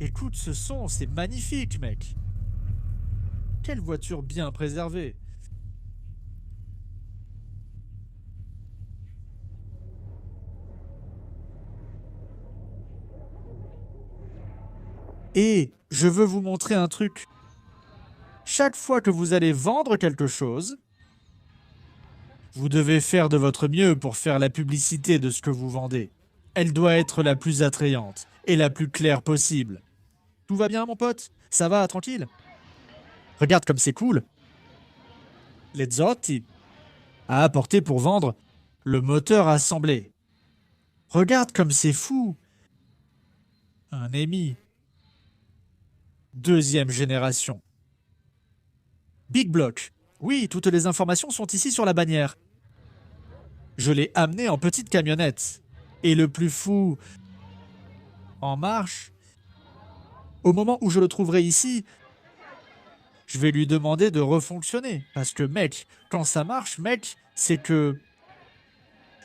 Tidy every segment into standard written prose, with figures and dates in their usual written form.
Écoute ce son, c'est magnifique, mec. Quelle voiture bien préservée. Et je veux vous montrer un truc. Chaque fois que vous allez vendre quelque chose, vous devez faire de votre mieux pour faire la publicité de ce que vous vendez. Elle doit être la plus attrayante et la plus claire possible. Tout va bien, mon pote? Ça va, tranquille? Regarde comme c'est cool. Les Zotti a apporté pour vendre le moteur assemblé. Regarde comme c'est fou. Un EMI. Deuxième génération. Big Block. Oui, toutes les informations sont ici sur la bannière. Je l'ai amené en petite camionnette. Et le plus fou, en marche. Au moment où je le trouverai ici, je vais lui demander de refonctionner. Parce que, mec, quand ça marche, mec, c'est que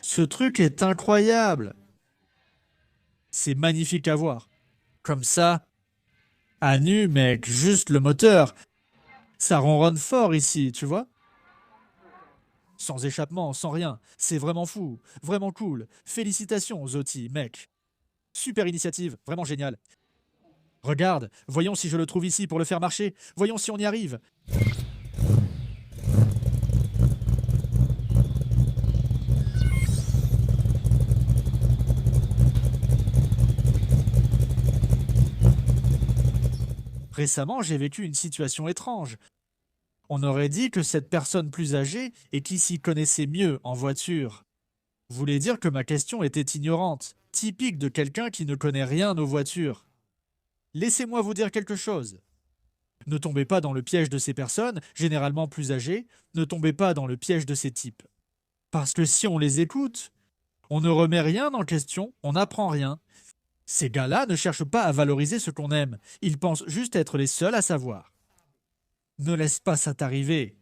ce truc est incroyable. C'est magnifique à voir. Comme ça, à nu, mec, juste le moteur. Ça ronronne fort ici, tu vois? Sans échappement, sans rien. C'est vraiment fou, vraiment cool. Félicitations, Zoti, mec. Super initiative, vraiment génial. Regarde, voyons si je le trouve ici pour le faire marcher. Voyons si on y arrive. Récemment, j'ai vécu une situation étrange. On aurait dit que cette personne plus âgée et qui s'y connaissait mieux en voiture voulait dire que ma question était ignorante, typique de quelqu'un qui ne connaît rien aux voitures. Laissez-moi vous dire quelque chose. Ne tombez pas dans le piège de ces personnes, généralement plus âgées, ne tombez pas dans le piège de ces types. Parce que si on les écoute, on ne remet rien en question, on n'apprend rien. Ces gars-là ne cherchent pas à valoriser ce qu'on aime, ils pensent juste être les seuls à savoir. Ne laisse pas ça t'arriver.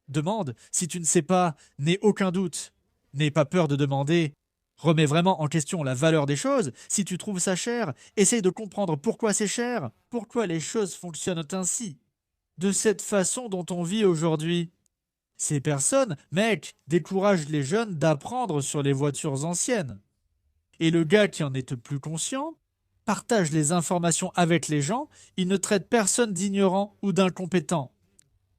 Demande, si tu ne sais pas, n'aie aucun doute. N'aie pas peur de demander. Remets vraiment en question la valeur des choses. Si tu trouves ça cher, essaye de comprendre pourquoi c'est cher, pourquoi les choses fonctionnent ainsi, de cette façon dont on vit aujourd'hui. Ces personnes, mec, découragent les jeunes d'apprendre sur les voitures anciennes. Et le gars qui en est plus conscient partage les informations avec les gens, il ne traite personne d'ignorant ou d'incompétent.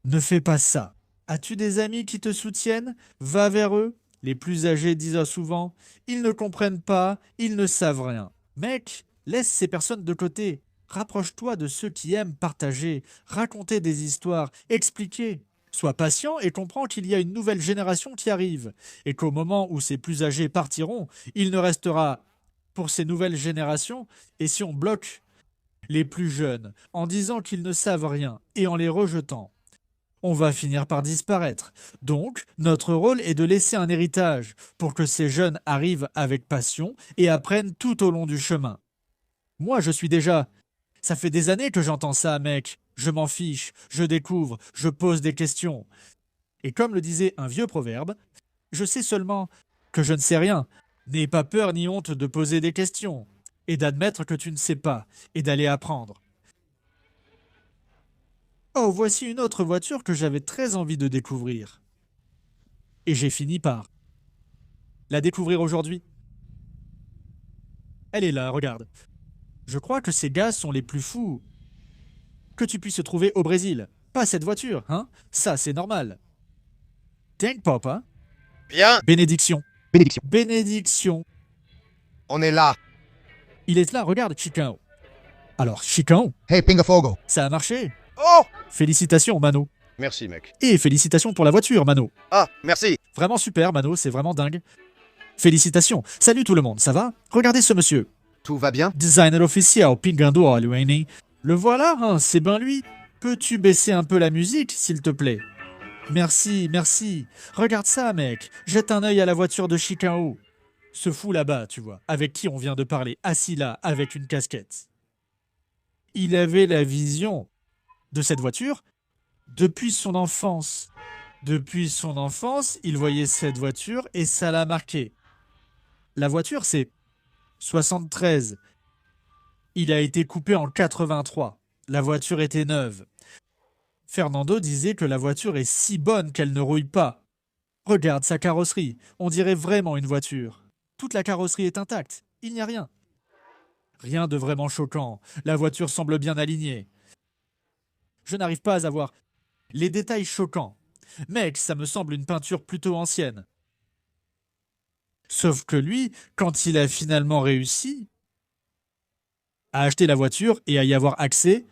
Ne fais pas ça. As-tu des amis qui te soutiennent? Va vers eux. Les plus âgés disent souvent, ils ne comprennent pas, ils ne savent rien. Mec, laisse ces personnes de côté. Rapproche-toi de ceux qui aiment partager, raconter des histoires, expliquer. Sois patient et comprends qu'il y a une nouvelle génération qui arrive, et qu'au moment où ces plus âgés partiront, il ne restera pour ces nouvelles générations, et si on bloque les plus jeunes en disant qu'ils ne savent rien et en les rejetant, on va finir par disparaître. Donc, notre rôle est de laisser un héritage pour que ces jeunes arrivent avec passion et apprennent tout au long du chemin. Moi, je suis déjà... Ça fait des années que j'entends ça, mec. Je m'en fiche, je découvre, je pose des questions. Et comme le disait un vieux proverbe, je sais seulement que je ne sais rien. N'aie pas peur ni honte de poser des questions, et d'admettre que tu ne sais pas, et d'aller apprendre. Oh, voici une autre voiture que j'avais très envie de découvrir. Et j'ai fini par la découvrir aujourd'hui. Elle est là, regarde. Je crois que ces gars sont les plus fous que tu puisses trouver au Brésil. Pas cette voiture, hein? Ça, c'est normal. Tank Pop, hein? Bien, Bénédiction. Bénédiction. Bénédiction. on est là. Il est là, regarde, Chicão. Alors, Chicão, Hey, Pingafogo. ça a marché. Oh, Félicitations, Mano. merci mec. Et félicitations pour la voiture, Mano. Ah, merci. Vraiment super, Mano, c'est vraiment dingue. Félicitations. Salut tout le monde, ça va? Regardez ce monsieur. Tout va bien? Designer officiel, Pingando Alueni. Le voilà, hein, c'est ben lui. Peux-tu baisser un peu la musique, s'il te plaît? Merci, merci. Regarde ça, mec. Jette un œil à la voiture de Chicao. Ce fou là-bas, tu vois, avec qui on vient de parler, assis là, avec une casquette. Il avait la vision de cette voiture depuis son enfance. Depuis son enfance, il voyait cette voiture et ça l'a marqué. La voiture, c'est 73. Il a été coupé en 83. La voiture était neuve. Fernando disait que la voiture est si bonne qu'elle ne rouille pas. Regarde sa carrosserie, on dirait vraiment une voiture. Toute la carrosserie est intacte, il n'y a rien. Rien de vraiment choquant, la voiture semble bien alignée. Je n'arrive pas à voir les détails choquants. Mec, ça me semble une peinture plutôt ancienne. Sauf que lui, quand il a finalement réussi à acheter la voiture et à y avoir accès,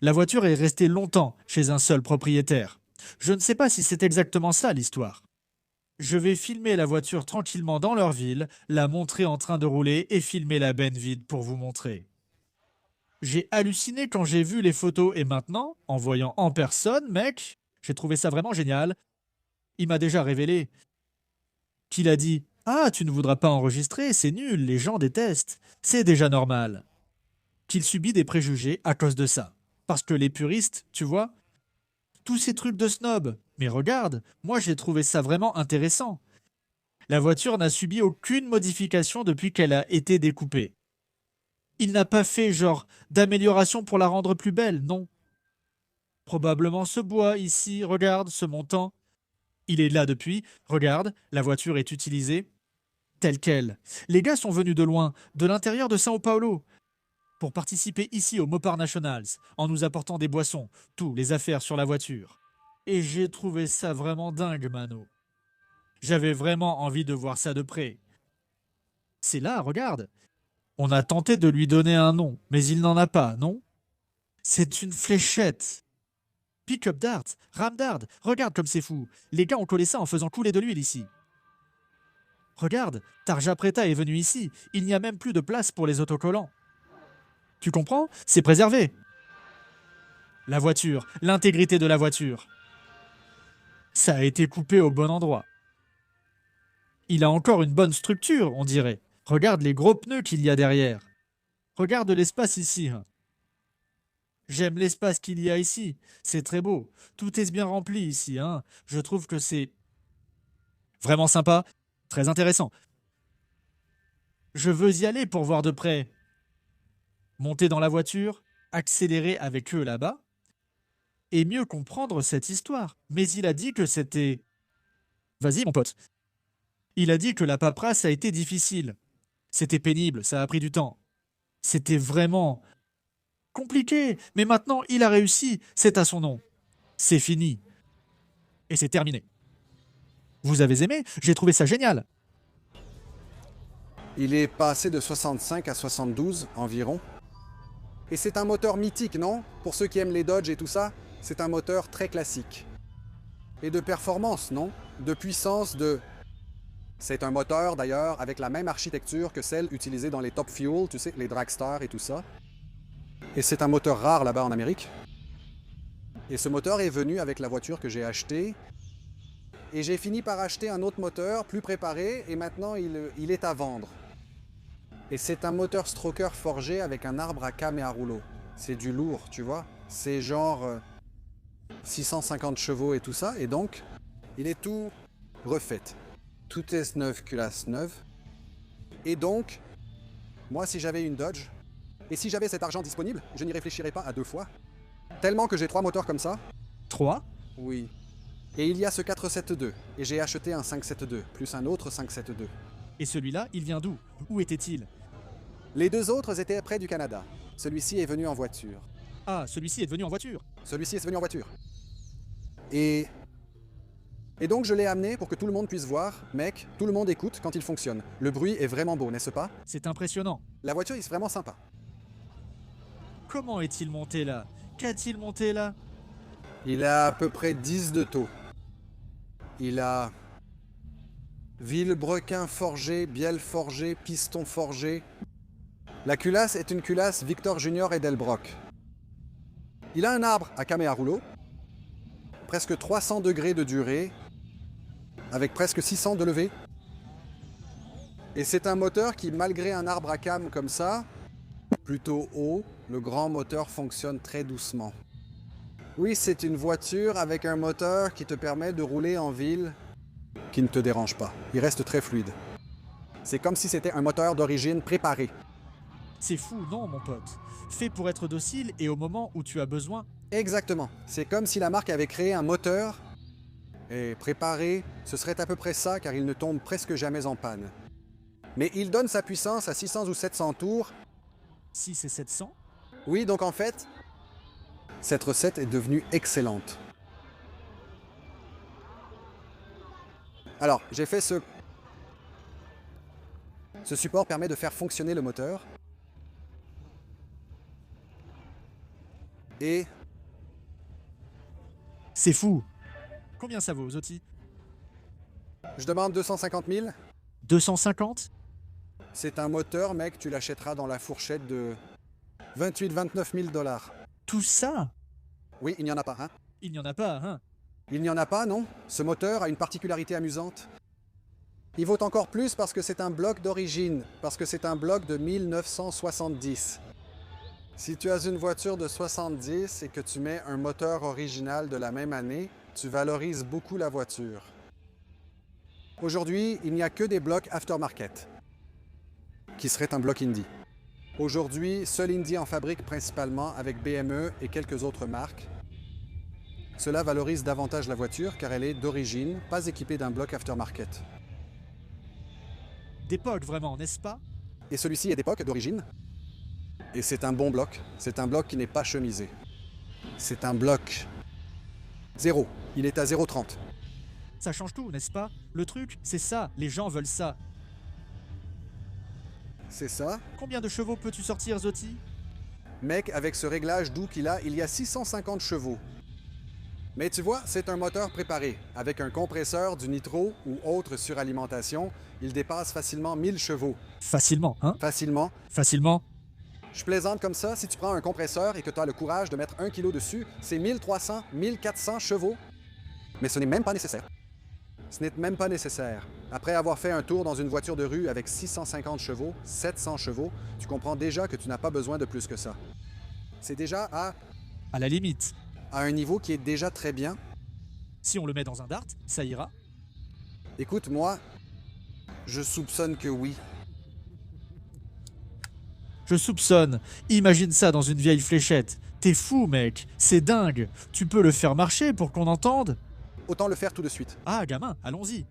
la voiture est restée longtemps chez un seul propriétaire. Je ne sais pas si c'est exactement ça l'histoire. Je vais filmer la voiture tranquillement dans leur ville, la montrer en train de rouler et filmer la benne vide pour vous montrer. J'ai halluciné quand j'ai vu les photos et maintenant, en voyant en personne, mec, j'ai trouvé ça vraiment génial. Il m'a déjà révélé qu'il a dit: Ah, tu ne voudras pas enregistrer, c'est nul, les gens détestent. C'est déjà normal. Qu'il subit des préjugés à cause de ça. Parce que les puristes, tu vois, tous ces trucs de snob. Mais regarde, moi j'ai trouvé ça vraiment intéressant. La voiture n'a subi aucune modification depuis qu'elle a été découpée. Il n'a pas fait genre d'amélioration pour la rendre plus belle, non. Probablement ce bois ici, regarde, ce montant. Il est là depuis, regarde, la voiture est utilisée telle quelle. Les gars sont venus de loin, de l'intérieur de Sao Paulo, pour participer ici au Mopar Nationals, en nous apportant des boissons, tout, les affaires sur la voiture. Et j'ai trouvé ça vraiment dingue, Mano. J'avais vraiment envie de voir ça de près. C'est là, regarde. On a tenté de lui donner un nom, mais il n'en a pas, non? C'est une fléchette. Pick-up dart, ram dart, regarde comme c'est fou. Les gars ont collé ça en faisant couler de l'huile ici. Regarde, Tarja Preta est venu ici. Il n'y a même plus de place pour les autocollants. Tu comprends? C'est préservé. La voiture, l'intégrité de la voiture. Ça a été coupé au bon endroit. Il a encore une bonne structure, on dirait. Regarde les gros pneus qu'il y a derrière. Regarde l'espace ici. J'aime l'espace qu'il y a ici. C'est très beau. Tout est bien rempli ici. Je trouve que c'est vraiment sympa, très intéressant. Je veux y aller pour voir de près. Monter dans la voiture, accélérer avec eux là-bas, et mieux comprendre cette histoire. Mais il a dit que c'était... Vas-y, mon pote. Il a dit que la paperasse a été difficile. C'était pénible, ça a pris du temps. C'était vraiment compliqué. Mais maintenant, il a réussi. C'est à son nom. C'est fini. Et c'est terminé. Vous avez aimé? J'ai trouvé ça génial. Il est passé de 65 à 72 environ. Et c'est un moteur mythique, non? Pour ceux qui aiment les Dodge et tout ça, c'est un moteur très classique. Et de performance, non? De puissance, de... C'est un moteur, d'ailleurs, avec la même architecture que celle utilisée dans les Top Fuel, tu sais, les dragsters et tout ça. Et c'est un moteur rare là-bas en Amérique. Et ce moteur est venu avec la voiture que j'ai achetée. Et j'ai fini par acheter un autre moteur, plus préparé, et maintenant il est à vendre. Et c'est un moteur stroker forgé avec un arbre à cames et à rouleau. C'est du lourd, tu vois. C'est genre 650 chevaux et tout ça, et donc il est tout refait. Tout est neuf, culasse neuve. Et donc, moi si j'avais une Dodge, et si j'avais cet argent disponible, je n'y réfléchirais pas à deux fois. Tellement que j'ai 3 moteurs comme ça. 3. Oui. Et il y a ce 472, et j'ai acheté un 572, plus un autre 572. Et celui-là, il vient d'où? Où était-il? Les 2 autres étaient près du Canada. Celui-ci est venu en voiture. Ah, celui-ci est venu en voiture. Celui-ci est venu en voiture. Et donc je l'ai amené pour que tout le monde puisse voir, mec, tout le monde écoute quand il fonctionne. Le bruit est vraiment beau, n'est-ce pas? C'est impressionnant. La voiture est vraiment sympa. Comment est-il monté là? Qu'a-t-il monté là? Il a à peu près 10 de taux. Il a vilebrequin forgé, bielle forgée, piston forgé. La culasse est une culasse Victor Junior et Delbrock. Il a un arbre à cames et à rouleau, presque 300 degrés de durée, avec presque 600 de levée. Et c'est un moteur qui, malgré un arbre à cames comme ça, plutôt haut, le grand moteur fonctionne très doucement. Oui, c'est une voiture avec un moteur qui te permet de rouler en ville, qui ne te dérange pas. Il reste très fluide. C'est comme si c'était un moteur d'origine préparé. C'est fou, non, mon pote. Fait pour être docile et au moment où tu as besoin. Exactement. C'est comme si la marque avait créé un moteur et préparé, ce serait à peu près ça car il ne tombe presque jamais en panne. Mais il donne sa puissance à 600 ou 700 tours. 6 et 700. Oui, donc en fait, cette recette est devenue excellente. Alors, j'ai fait ce... Ce support permet de faire fonctionner le moteur. Et C'est fou. Combien ça vaut, Zoti? je demande 250 000. 250? C'est un moteur, mec, tu l'achèteras dans la fourchette de 28-29 000 dollars. Tout ça? Oui, il n'y en a pas, hein? Il n'y en a pas, hein? Il n'y en a pas, non? Ce moteur a une particularité amusante. Il vaut encore plus parce que c'est un bloc d'origine, parce que c'est un bloc de 1970. Si tu as une voiture de 70 et que tu mets un moteur original de la même année, tu valorises beaucoup la voiture. Aujourd'hui, il n'y a que des blocs aftermarket, qui seraient un bloc Indy. Aujourd'hui, seul Indy en fabrique principalement avec BMW et quelques autres marques. Cela valorise davantage la voiture car elle est d'origine, pas équipée d'un bloc aftermarket. D'époque, vraiment, n'est-ce pas? Et celui-ci est d'époque, d'origine. Et c'est un bon bloc. C'est un bloc qui n'est pas chemisé. C'est un bloc 0. Il est à 0,30. Ça change tout, n'est-ce pas? Le truc, c'est ça, les gens veulent ça. C'est ça. Combien de chevaux peux-tu sortir, Zoti? Mec, avec ce réglage doux qu'il a, il y a 650 chevaux. Mais tu vois, c'est un moteur préparé. Avec un compresseur, du nitro ou autre suralimentation, il dépasse facilement 1000 chevaux. Facilement, hein? Facilement. Facilement. Je plaisante comme ça, si tu prends un compresseur et que tu as le courage de mettre 1 kg dessus, c'est 1300, 1400 chevaux. Mais ce n'est même pas nécessaire. Ce n'est même pas nécessaire. Après avoir fait un tour dans une voiture de rue avec 650 chevaux, 700 chevaux, tu comprends déjà que tu n'as pas besoin de plus que ça. C'est déjà À la limite. à un niveau qui est déjà très bien. Si on le met dans un dart, ça ira. Écoute, moi, je soupçonne que oui. Je soupçonne. Imagine ça dans une vieille fléchette. T'es fou, mec. C'est dingue. Tu peux le faire marcher pour qu'on entende? Autant le faire tout de suite. Ah, gamin, allons-y.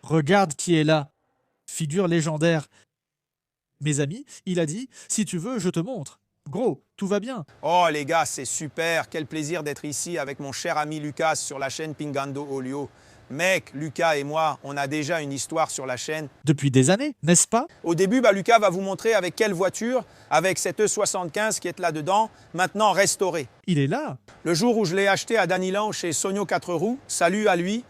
Regarde qui est là. Figure légendaire. Mes amis, il a dit, si tu veux, je te montre. Gros, tout va bien. Oh les gars, c'est super. Quel plaisir d'être ici avec mon cher ami Lucas sur la chaîne Pingando Olio. Mec, Lucas et moi, on a déjà une histoire sur la chaîne. Depuis des années, n'est-ce pas? Au début, Lucas va vous montrer avec quelle voiture, avec cette E75 qui est là-dedans, maintenant restaurée. Il est là. Le jour où je l'ai acheté à Danilan chez Sonio 4 roues, salut à lui.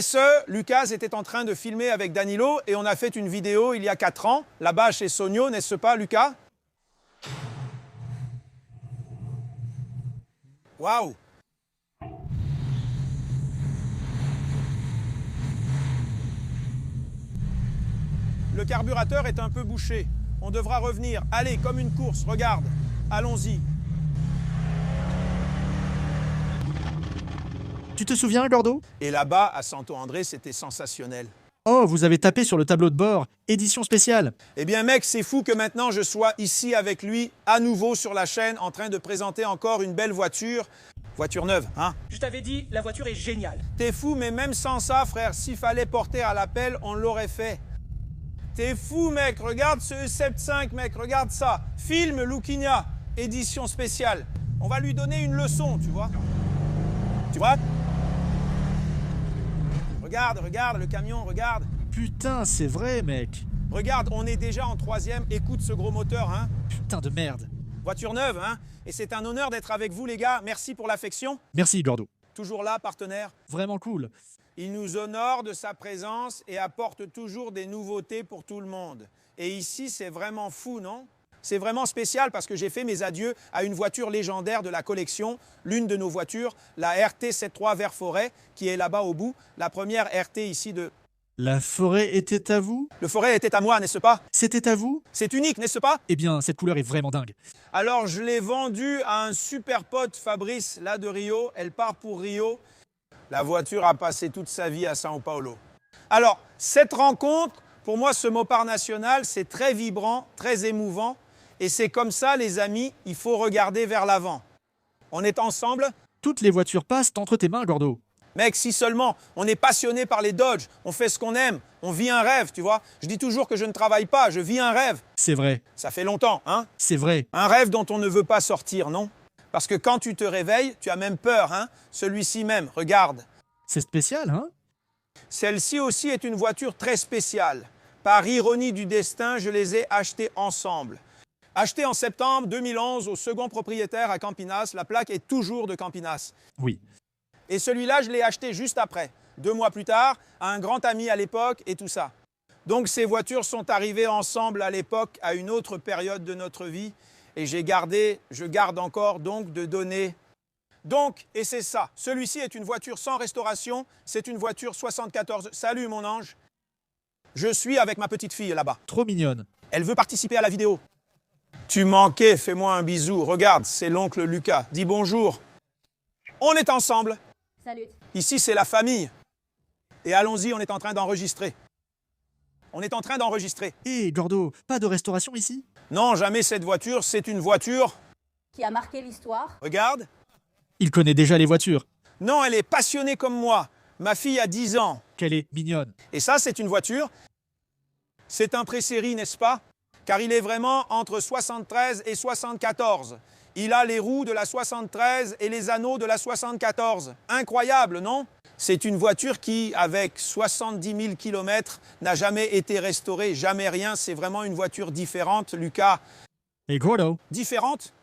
SE, Lucas était en train de filmer avec Danilo et on a fait une vidéo il y a 4 ans, là-bas chez Sonio, n'est-ce pas Lucas? Waouh! Le carburateur est un peu bouché. On devra revenir. Allez, comme une course, regarde. Allons-y. Tu te souviens, Gordo? Et là-bas, à Santo André, c'était sensationnel. Oh, vous avez tapé sur le tableau de bord. Édition spéciale. Eh bien, mec, c'est fou que maintenant je sois ici avec lui, à nouveau sur la chaîne, en train de présenter encore une belle voiture. Voiture neuve, hein? Je t'avais dit, la voiture est géniale. T'es fou, mais même sans ça, frère, s'il fallait porter à l'appel, on l'aurait fait. T'es fou, mec, regarde ce E75, mec, regarde ça. Film Luquinha, édition spéciale. On va lui donner une leçon, tu vois? Tu vois? Regarde, regarde le camion, regarde. Putain, c'est vrai, mec. Regarde, on est déjà en 3e, écoute ce gros moteur, hein? Putain de merde. Voiture neuve, hein? Et c'est un honneur d'être avec vous, les gars. Merci pour l'affection. Merci, Gordo. Toujours là, partenaire. Vraiment cool. Il nous honore de sa présence et apporte toujours des nouveautés pour tout le monde. Et ici, c'est vraiment fou, non? C'est vraiment spécial parce que j'ai fait mes adieux à une voiture légendaire de la collection, l'une de nos voitures, la RT 73 Vert Forêt, qui est là-bas au bout, la première RT ici de... La forêt était à vous? Le Forêt était à moi, n'est-ce pas? C'était à vous? C'est unique, n'est-ce pas? Eh bien, cette couleur est vraiment dingue. Alors, je l'ai vendue à un super pote, Fabrice, là de Rio. Elle part pour Rio. La voiture a passé toute sa vie à São Paulo. Alors, cette rencontre, pour moi, ce Mopar national, c'est très vibrant, très émouvant. Et c'est comme ça, les amis, il faut regarder vers l'avant. On est ensemble? Toutes les voitures passent entre tes mains, Gordo. Mec, si seulement on est passionné par les Dodge, on fait ce qu'on aime, on vit un rêve, tu vois. Je dis toujours que je ne travaille pas, je vis un rêve. C'est vrai. Ça fait longtemps, hein? C'est vrai. Un rêve dont on ne veut pas sortir, non? Parce que quand tu te réveilles, tu as même peur, hein? Celui-ci même, regarde. C'est spécial, hein? Celle-ci aussi est une voiture très spéciale. Par ironie du destin, je les ai achetées ensemble. Achetée en septembre 2011 au second propriétaire à Campinas, la plaque est toujours de Campinas. Oui. Et celui-là, je l'ai acheté juste après, 2 mois plus tard, à un grand ami à l'époque et tout ça. Donc ces voitures sont arrivées ensemble à l'époque, à une autre période de notre vie. Et je garde encore donc de données. Donc, et c'est ça, celui-ci est une voiture sans restauration, c'est une voiture 74. Salut mon ange. Je suis avec ma petite fille là-bas. Trop mignonne. Elle veut participer à la vidéo. Tu manquais, fais-moi un bisou. Regarde, c'est l'oncle Lucas. Dis bonjour. On est ensemble. Salut. Ici, c'est la famille. Et allons-y, on est en train d'enregistrer. On est en train d'enregistrer. Hé, Gordo, pas de restauration ici? Non, jamais cette voiture, c'est une voiture. Qui a marqué l'histoire. Regarde. Il connaît déjà les voitures. Non, elle est passionnée comme moi. Ma fille a 10 ans. Qu'elle est mignonne. Et ça, c'est une voiture. C'est un pré-série, n'est-ce pas? Car il est vraiment entre 73 et 74. Il a les roues de la 73 et les anneaux de la 74. Incroyable, non? C'est une voiture qui, avec 70 000 km, n'a jamais été restaurée, jamais rien. C'est vraiment une voiture différente, Lucas. Et Gordo, Différente?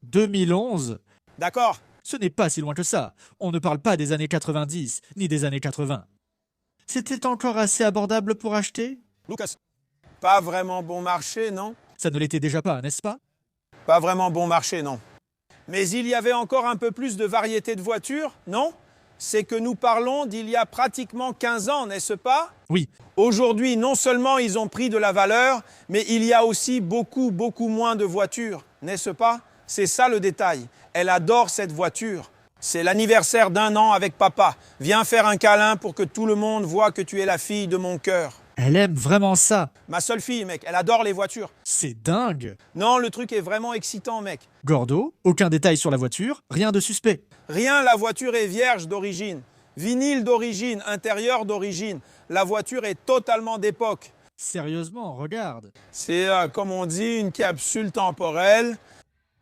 2011? D'accord. Ce n'est pas si loin que ça. On ne parle pas des années 90, ni des années 80. C'était encore assez abordable pour acheter? Lucas. Pas vraiment bon marché, non? Ça ne l'était déjà pas, n'est-ce pas? Pas vraiment bon marché, non. Mais il y avait encore un peu plus de variété de voitures, non? C'est que nous parlons d'il y a pratiquement 15 ans, n'est-ce pas? Oui. Aujourd'hui, non seulement ils ont pris de la valeur, mais il y a aussi beaucoup moins de voitures, n'est-ce pas? C'est ça le détail. Elle adore cette voiture. C'est l'anniversaire d'1 an avec papa. Viens faire un câlin pour que tout le monde voit que tu es la fille de mon cœur. Elle aime vraiment ça. Ma seule fille, mec, elle adore les voitures. C'est dingue. Non, le truc est vraiment excitant, mec. Gordo, aucun détail sur la voiture, rien de suspect. Rien, la voiture est vierge d'origine. Vinyle d'origine, intérieur d'origine. La voiture est totalement d'époque. Sérieusement, regarde. C'est, comme on dit, une capsule temporelle.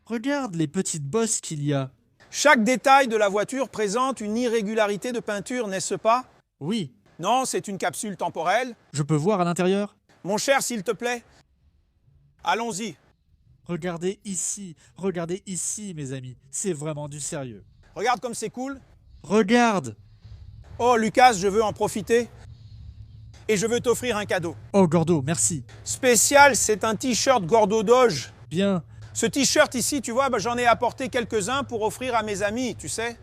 Regarde les petites bosses qu'il y a. Chaque détail de la voiture présente une irrégularité de peinture, n'est-ce pas? Oui, Non, c'est une capsule temporelle. je peux voir à l'intérieur? Mon cher, s'il te plaît, allons-y. Regardez ici, mes amis. C'est vraiment du sérieux. Regarde comme c'est cool. Regarde! Oh, Lucas, je veux en profiter. Et je veux t'offrir un cadeau. Oh, Gordo, merci. Spécial, c'est un t-shirt Gordo Doge. Bien. Ce t-shirt ici, tu vois, j'en ai apporté quelques-uns pour offrir à mes amis, tu sais.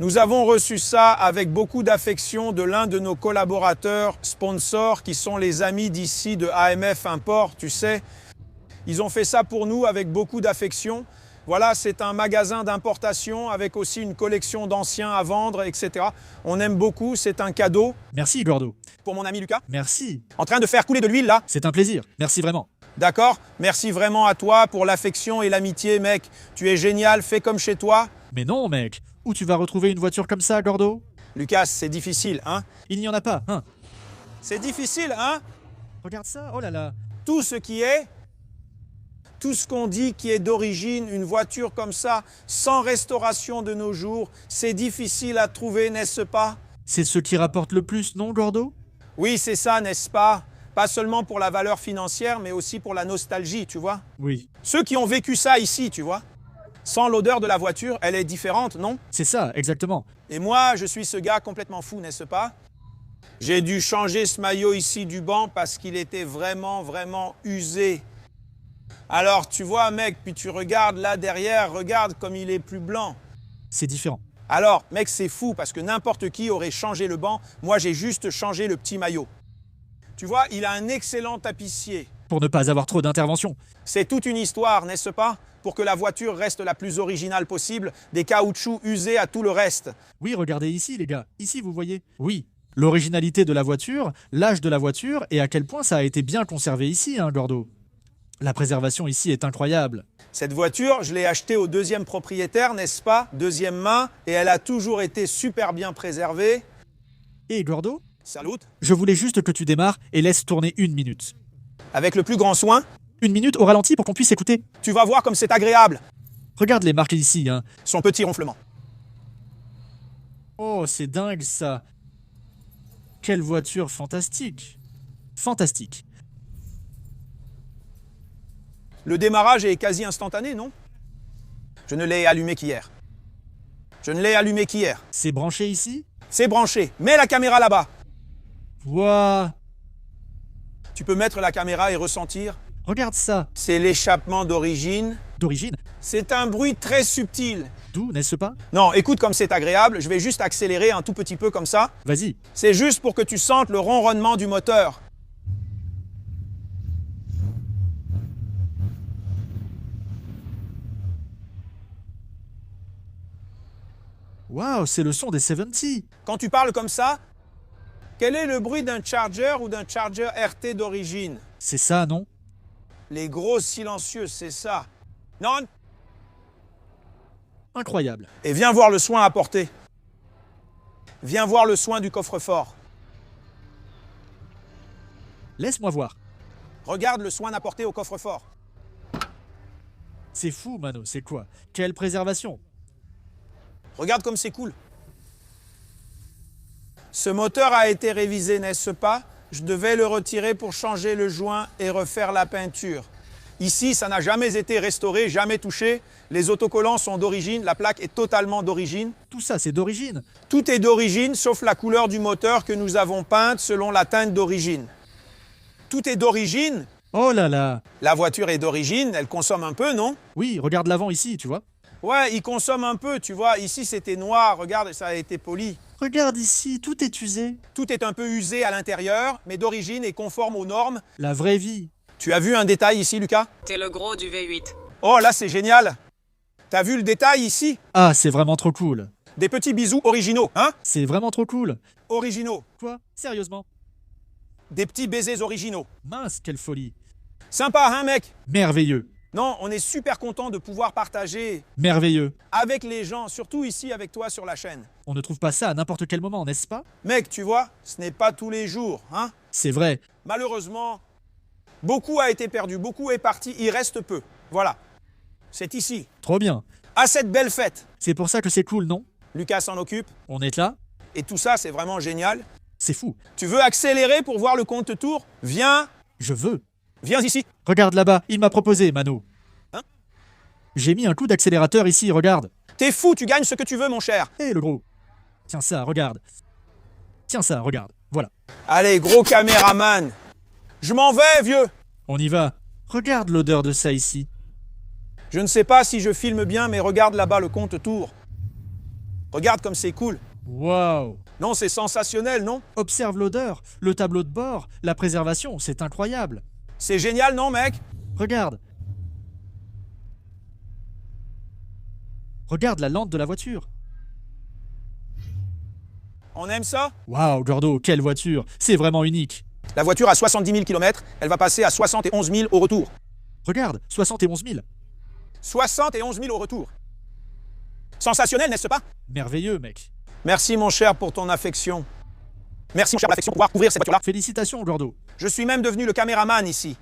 Nous avons reçu ça avec beaucoup d'affection de l'un de nos collaborateurs sponsors qui sont les amis d'ici de AMF Import, tu sais. Ils ont fait ça pour nous avec beaucoup d'affection. Voilà, c'est un magasin d'importation avec aussi une collection d'anciens à vendre, etc. On aime beaucoup, c'est un cadeau. Merci, Gordo. Pour mon ami Lucas, Merci. en train de faire couler de l'huile là. C'est un plaisir. Merci vraiment. D'accord? Merci vraiment à toi pour l'affection et l'amitié, mec. Tu es génial, fais comme chez toi. Mais non, mec. Où tu vas retrouver une voiture comme ça, Gordo? Lucas, c'est difficile, hein? Il n'y en a pas, hein? C'est difficile, hein? Regarde ça, oh là là. Tout ce qu'on dit qui est d'origine, une voiture comme ça, sans restauration de nos jours, c'est difficile à trouver, n'est-ce pas? C'est ce qui rapporte le plus, non, Gordo? Oui, c'est ça, n'est-ce pas? Pas seulement pour la valeur financière, mais aussi pour la nostalgie, tu vois? Oui. Ceux qui ont vécu ça ici, tu vois? Sans l'odeur de la voiture, elle est différente, non? C'est ça, exactement. Et moi, je suis ce gars complètement fou, n'est-ce pas? J'ai dû changer ce maillot ici du banc parce qu'il était vraiment, vraiment usé. Alors, tu vois, mec, puis tu regardes là derrière, regarde comme il est plus blanc. C'est différent. Alors, mec, c'est fou parce que n'importe qui aurait changé le banc. Moi, j'ai juste changé le petit maillot. Tu vois, il a un excellent tapissier. Pour ne pas avoir trop d'intervention. C'est toute une histoire, n'est-ce pas? Pour que la voiture reste la plus originale possible, des caoutchoucs usés à tout le reste. Oui, regardez ici, les gars. Ici, vous voyez? Oui. L'originalité de la voiture, l'âge de la voiture et à quel point ça a été bien conservé ici, hein, Gordo. La préservation ici est incroyable. Cette voiture, je l'ai achetée au deuxième propriétaire, n'est-ce pas? Deuxième main, et elle a toujours été super bien préservée. Et Gordo, Salut. je voulais juste que tu démarres et laisses tourner 1 minute. Avec le plus grand soin, 1 minute au ralenti pour qu'on puisse écouter. tu vas voir comme c'est agréable. Regarde les marques ici, hein. Son petit ronflement. Oh, c'est dingue ça. Quelle voiture fantastique. Fantastique. Le démarrage est quasi instantané, non? Je ne l'ai allumé qu'hier. Je ne l'ai allumé qu'hier. C'est branché ici? C'est branché. Mets la caméra là-bas. Ouah. Tu peux mettre la caméra et ressentir. Regarde ça. C'est l'échappement d'origine. D'origine. C'est un bruit très subtil. D'où, n'est-ce pas? Non, écoute comme c'est agréable. Je vais juste accélérer un tout petit peu comme ça. Vas-y. C'est juste pour que tu sentes le ronronnement du moteur. Waouh, c'est le son des 70. Quand tu parles comme ça, quel est le bruit d'un Charger ou d'un Charger RT d'origine? C'est ça, non? Les gros silencieux, c'est ça. Non? Incroyable. Et viens voir le soin apporté. Viens voir le soin du coffre-fort. Laisse-moi voir. Regarde le soin apporté au coffre-fort. C'est fou, Mano, c'est quoi? Quelle préservation. Regarde comme c'est cool. Ce moteur a été révisé, n'est-ce pas? Je devais le retirer pour changer le joint et refaire la peinture. Ici, ça n'a jamais été restauré, jamais touché. Les autocollants sont d'origine, la plaque est totalement d'origine. Tout ça, c'est d'origine. Tout est d'origine, sauf la couleur du moteur que nous avons peinte selon la teinte d'origine. Tout est d'origine. Oh là là. La voiture est d'origine, elle consomme un peu, non? Oui, regarde l'avant ici, tu vois. Ouais, il consomme un peu, tu vois. Ici, c'était noir, regarde, ça a été poli. Regarde ici, tout est usé. Tout est un peu usé à l'intérieur, mais d'origine et conforme aux normes. La vraie vie. Tu as vu un détail ici, Lucas? C'est le gros du V8. Oh, là, c'est génial. T'as vu le détail ici? Ah, c'est vraiment trop cool. Des petits bisous originaux, hein? C'est vraiment trop cool. Originaux. Quoi? Sérieusement? Des petits baisers originaux. Mince, quelle folie. Sympa, hein, mec? Merveilleux. Non, on est super content de pouvoir partager Merveilleux. avec les gens, surtout ici avec toi sur la chaîne. On ne trouve pas ça à n'importe quel moment, n'est-ce pas? Mec, tu vois, ce n'est pas tous les jours, hein? C'est vrai. Malheureusement, beaucoup a été perdu, beaucoup est parti, il reste peu. Voilà, c'est ici, Trop bien. à cette belle fête. C'est pour ça que c'est cool, non? Lucas s'en occupe, On est là? et tout ça, c'est vraiment génial. C'est fou. Tu veux accélérer pour voir le compte tour? Viens, Je veux. viens ici. Regarde là-bas, il m'a proposé, Mano. Hein? J'ai mis un coup d'accélérateur ici, regarde. T'es fou, tu gagnes ce que tu veux, mon cher. Hé, le gros. Tiens ça, regarde. Tiens ça, regarde. Voilà. Allez, gros caméraman. Je m'en vais, vieux. On y va. Regarde l'odeur de ça ici. Je ne sais pas si je filme bien, mais regarde là-bas le compte tour. Regarde comme c'est cool. Waouh. Non, c'est sensationnel, non? Observe l'odeur, le tableau de bord, la préservation, c'est incroyable. C'est génial, non, mec? Regarde. Regarde la lampe de la voiture. On aime ça? Waouh, Gordo, quelle voiture. C'est vraiment unique. La voiture a 70 000 km, elle va passer à 71 000 au retour. Regarde, 71 000. 71 000 au retour. Sensationnel, n'est-ce pas? Merveilleux, mec. Merci, mon cher, pour ton affection. Merci, mon cher, pour l'affection, pour pouvoir couvrir cette voiture-là. Félicitations, Gordo. Je suis même devenu le caméraman ici.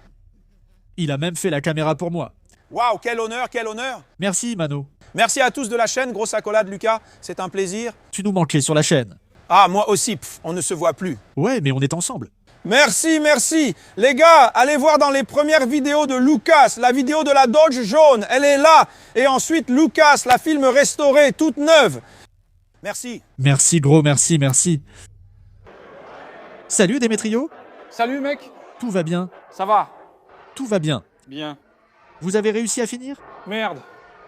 Il a même fait la caméra pour moi. Waouh, quel honneur, quel honneur. Merci, Mano. Merci à tous de la chaîne, grosse accolade, Lucas, c'est un plaisir. Tu nous manquais sur la chaîne. Ah, moi aussi, on ne se voit plus. Ouais, mais on est ensemble. Merci, merci. Les gars, allez voir dans les premières vidéos de Lucas, la vidéo de la Dodge jaune, elle est là. Et ensuite, Lucas, la film restaurée, toute neuve. Merci. Merci, gros, merci, merci. Salut, Démétrio. Salut mec, Tout va bien. ça va? Tout va bien. Bien. Vous avez réussi à finir? Merde.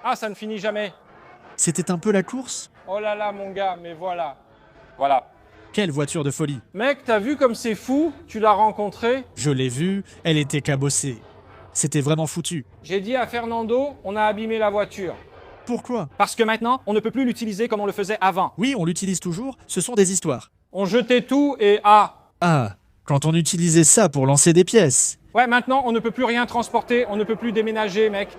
Ah, ça ne finit jamais. C'était un peu la course? Oh là là mon gars, mais voilà. Voilà. Quelle voiture de folie. Mec, t'as vu comme c'est fou? Tu l'as rencontré? Je l'ai vue, elle était cabossée. C'était vraiment foutu. J'ai dit à Fernando, on a abîmé la voiture. Pourquoi? Parce que maintenant, on ne peut plus l'utiliser comme on le faisait avant. Oui, on l'utilise toujours, ce sont des histoires. On jetait tout et Ah, quand on utilisait ça pour lancer des pièces. Ouais, maintenant, on ne peut plus rien transporter, on ne peut plus déménager, mec.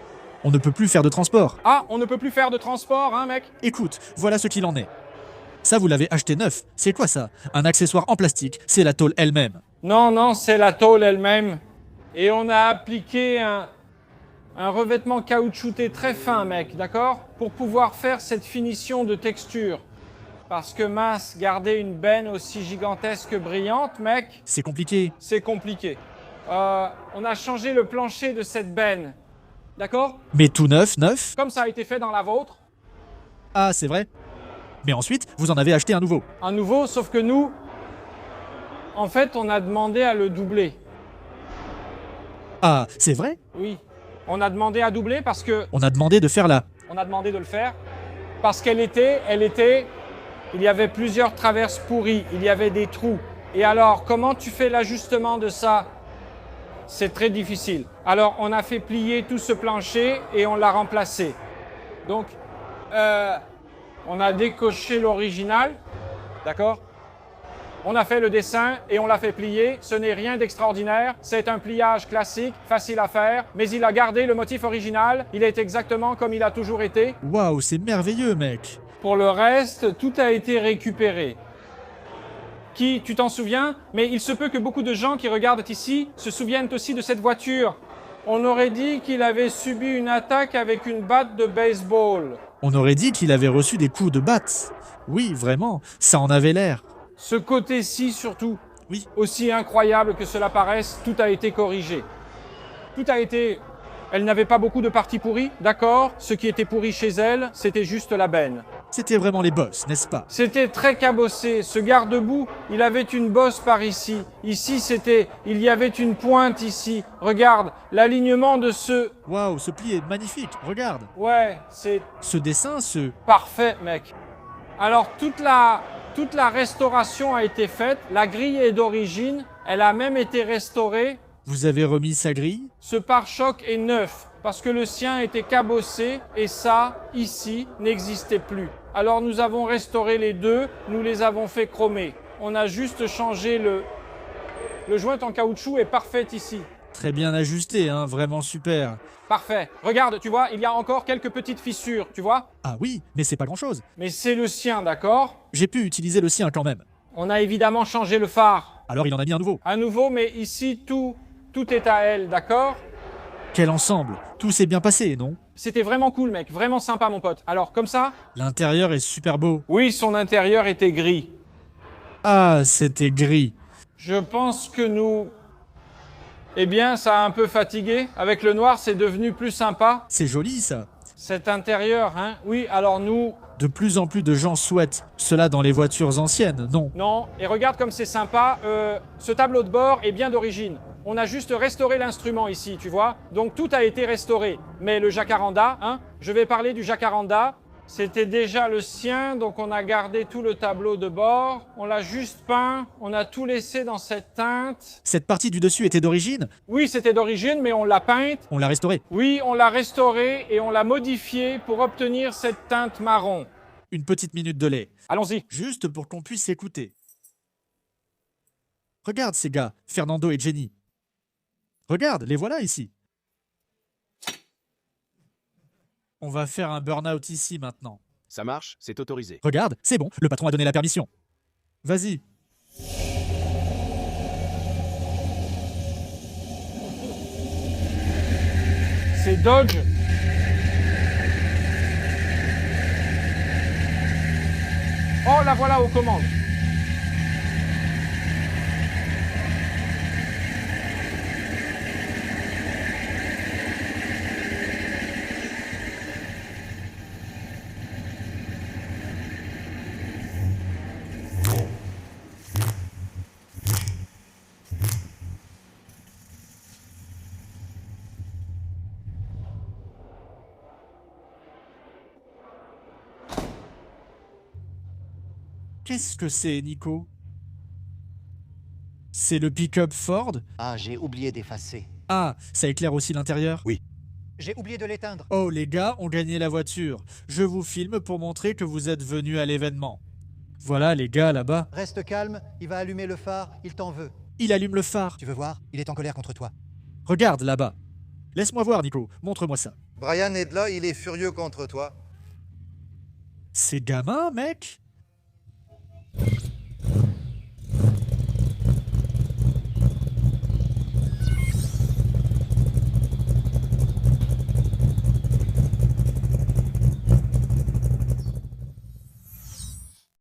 On ne peut plus faire de transport. Ah, on ne peut plus faire de transport, hein, mec? Écoute, voilà ce qu'il en est. Ça, vous l'avez acheté neuf. C'est quoi ça? Un accessoire en plastique. C'est la tôle elle-même. Non, non, c'est la tôle elle-même. Et on a appliqué un revêtement caoutchouté très fin, mec, d'accord? Pour pouvoir faire cette finition de texture. Parce que mince, garder une benne aussi gigantesque brillante, mec, C'est compliqué. c'est compliqué. On a changé le plancher de cette benne, d'accord? Mais tout neuf, neuf? Comme ça a été fait dans la vôtre. Ah, c'est vrai. Mais ensuite, vous en avez acheté un nouveau. Un nouveau, sauf que nous, en fait, on a demandé à le doubler. Ah, c'est vrai? Oui. On a demandé à doubler parce que On a demandé de faire là. on a demandé de le faire parce il y avait plusieurs traverses pourries, il y avait des trous. Et alors, comment tu fais l'ajustement de ça? C'est très difficile. Alors, on a fait plier tout ce plancher et on l'a remplacé. Donc, on a décoché l'original, d'accord? On a fait le dessin et on l'a fait plier. Ce n'est rien d'extraordinaire. C'est un pliage classique, facile à faire, mais il a gardé le motif original. Il est exactement comme il a toujours été. Waouh, c'est merveilleux, mec. Pour le reste, tout a été récupéré. Tu t'en souviens? Mais il se peut que beaucoup de gens qui regardent ici se souviennent aussi de cette voiture. On aurait dit qu'il avait subi une attaque avec une batte de baseball. On aurait dit qu'il avait reçu des coups de batte. Oui, vraiment, ça en avait l'air. Ce côté-ci surtout. Oui. Aussi incroyable que cela paraisse, tout a été corrigé. Tout a été... Elle n'avait pas beaucoup de parties pourries, d'accord? Ce qui était pourri chez elle, c'était juste la benne. C'était vraiment les boss, n'est-ce pas? C'était très cabossé. Ce garde-boue, il avait une bosse par ici. Ici, il y avait une pointe ici. Regarde, l'alignement de ce... Waouh, ce pli est magnifique, regarde. Ouais, c'est Ce dessin, parfait, mec. Alors, toute la restauration a été faite. La grille est d'origine. Elle a même été restaurée. Vous avez remis sa grille? Ce pare-choc est neuf parce que le sien était cabossé et ça, ici, n'existait plus. Alors nous avons restauré les deux, nous les avons fait chromer. On a juste changé le joint en caoutchouc est parfait ici. Très bien ajusté, hein, vraiment super. Parfait. Regarde, tu vois, il y a encore quelques petites fissures, tu vois? Ah oui, mais c'est pas grand-chose. Mais c'est le sien, d'accord? J'ai pu utiliser le sien quand même. On a évidemment changé le phare. Alors il en a mis un nouveau. À nouveau, mais ici, tout est à elle, d'accord? Quel ensemble. Tout s'est bien passé, non? C'était vraiment cool, mec. Vraiment sympa, mon pote. Alors, comme ça? L'intérieur est super beau. Oui, son intérieur était gris. Ah, c'était gris. Je pense que nous... Eh bien, ça a un peu fatigué. Avec le noir, c'est devenu plus sympa. C'est joli, ça. Cet intérieur, hein? Oui, alors nous... De plus en plus de gens souhaitent cela dans les voitures anciennes, non? Non, et regarde comme c'est sympa. Ce tableau de bord est bien d'origine. On a juste restauré l'instrument ici, tu vois. Donc tout a été restauré. Mais le jacaranda, hein? Je vais parler du jacaranda. C'était déjà le sien, donc on a gardé tout le tableau de bord. On l'a juste peint. On a tout laissé dans cette teinte. Cette partie du dessus était d'origine? Oui, c'était d'origine, mais on l'a peinte. On l'a restaurée. Oui, on l'a restaurée et on l'a modifiée pour obtenir cette teinte marron. Une petite minute de lait. Allons-y. Juste pour qu'on puisse écouter. Regarde ces gars, Fernando et Jenny. Regarde, les voilà ici. On va faire un burn-out ici maintenant. Ça marche, c'est autorisé. Regarde, c'est bon, le patron a donné la permission. Vas-y. C'est Dodge. Oh, la voilà aux commandes. Qu'est-ce que c'est, Nico? C'est le pick-up Ford? Ah, j'ai oublié d'effacer. Ah, ça éclaire aussi l'intérieur? Oui. J'ai oublié de l'éteindre. Oh, les gars ont gagné la voiture. Je vous filme pour montrer que vous êtes venus à l'événement. Voilà les gars là-bas. Reste calme, il va allumer le phare, il t'en veut. Il allume le phare. Tu veux voir? Il est en colère contre toi. Regarde là-bas. Laisse-moi voir, Nico. Montre-moi ça. Brian est de là, il est furieux contre toi. C'est gamin, mec?